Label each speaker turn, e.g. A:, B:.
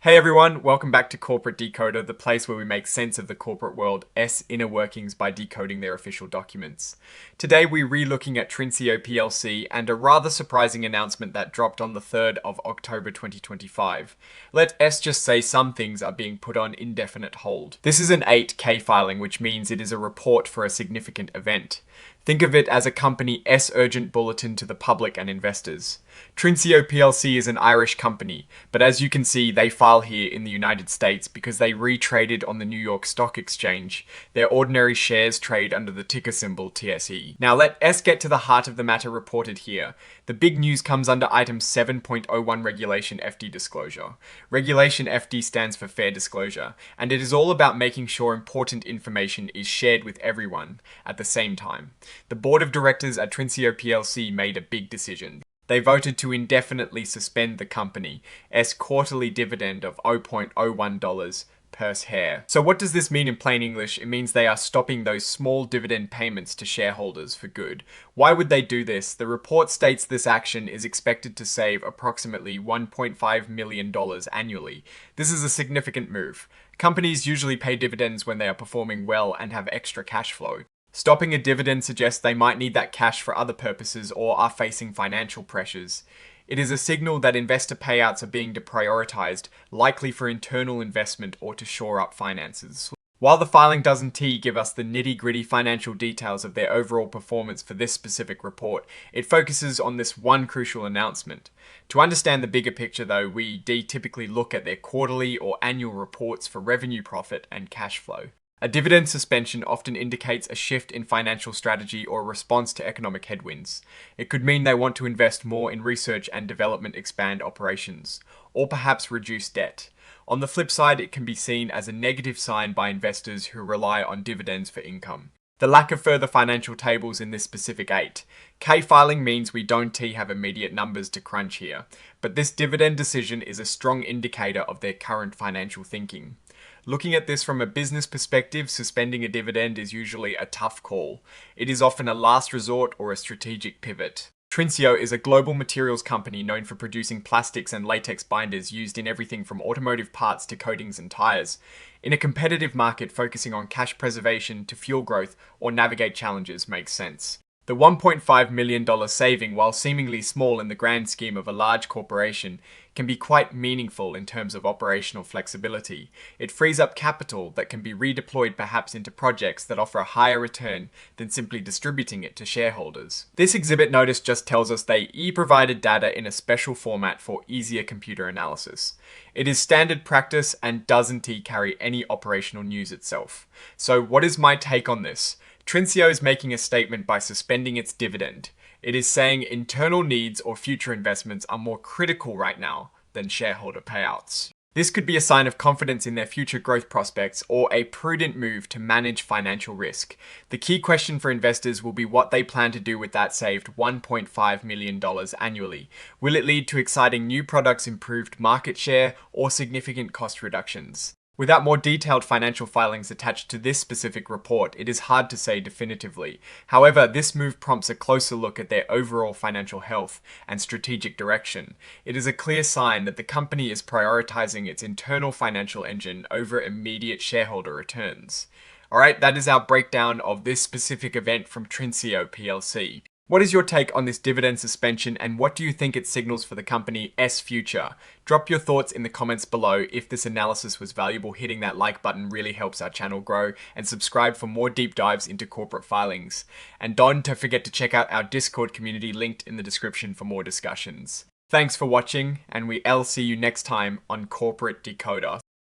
A: Hey everyone, welcome back to Corporate Decoder, the place where we make sense of the corporate world S inner workings by decoding their official documents. Today we're re-looking at Trinseo PLC and a rather surprising announcement that dropped on the 3rd of October 2025. Let S just say some things are being put on indefinite hold. This is an 8K filing, which means it is a report for a significant event. Think of it as a company S urgent bulletin to the public and investors. Trinseo PLC is an Irish company, but as you can see, they file here in the United States because they retraded on the New York Stock Exchange. Their ordinary shares trade under the ticker symbol TSE. Now let S get to the heart of the matter reported here. The big news comes under item 7.01 Regulation FD disclosure. Regulation FD stands for fair disclosure, and it is all about making sure important information is shared with everyone at the same time. The board of directors at Trinseo PLC made a big decision. They voted to indefinitely suspend the company's quarterly dividend of $0.01 per share. So what does this mean in plain English? It means they are stopping those small dividend payments to shareholders for good. Why would they do this? The report states this action is expected to save approximately $1.5 million annually. This is a significant move. Companies usually pay dividends when they are performing well and have extra cash flow. Stopping a dividend suggests they might need that cash for other purposes or are facing financial pressures. It is a signal that investor payouts are being deprioritized, likely for internal investment or to shore up finances. While the filing doesn't give us the nitty-gritty financial details of their overall performance for this specific report, it focuses on this one crucial announcement. To understand the bigger picture though, we typically look at their quarterly or annual reports for revenue, profit, and cash flow. A dividend suspension often indicates a shift in financial strategy or a response to economic headwinds. It could mean they want to invest more in research and development, expand operations, or perhaps reduce debt. On the flip side, it can be seen as a negative sign by investors who rely on dividends for income. The lack of further financial tables in this specific 8K filing means we don't have immediate numbers to crunch here, but this dividend decision is a strong indicator of their current financial thinking. Looking at this from a business perspective, suspending a dividend is usually a tough call. It is often a last resort or a strategic pivot. Trinseo is a global materials company known for producing plastics and latex binders used in everything from automotive parts to coatings and tires. In a competitive market, focusing on cash preservation to fuel growth or navigate challenges makes sense. The $1.5 million saving, while seemingly small in the grand scheme of a large corporation, can be quite meaningful in terms of operational flexibility. It frees up capital that can be redeployed perhaps into projects that offer a higher return than simply distributing it to shareholders. This exhibit notice just tells us they provided data in a special format for easier computer analysis. It is standard practice and doesn't carry any operational news itself. So what is my take on this? Trinseo is making a statement by suspending its dividend. It is saying internal needs or future investments are more critical right now than shareholder payouts. This could be a sign of confidence in their future growth prospects or a prudent move to manage financial risk. The key question for investors will be what they plan to do with that saved $1.5 million annually. Will it lead to exciting new products, improved market share, or significant cost reductions? Without more detailed financial filings attached to this specific report, it is hard to say definitively. However, this move prompts a closer look at their overall financial health and strategic direction. It is a clear sign that the company is prioritizing its internal financial engine over immediate shareholder returns. Alright, that is our breakdown of this specific event from Trinseo PLC. What is your take on this dividend suspension and what do you think it signals for the company's future? Drop your thoughts in the comments below. If this analysis was valuable, hitting that like button really helps our channel grow, and subscribe for more deep dives into corporate filings. And don't forget to check out our Discord community linked in the description for more discussions. Thanks for watching, and we'll see you next time on Corporate Decoder.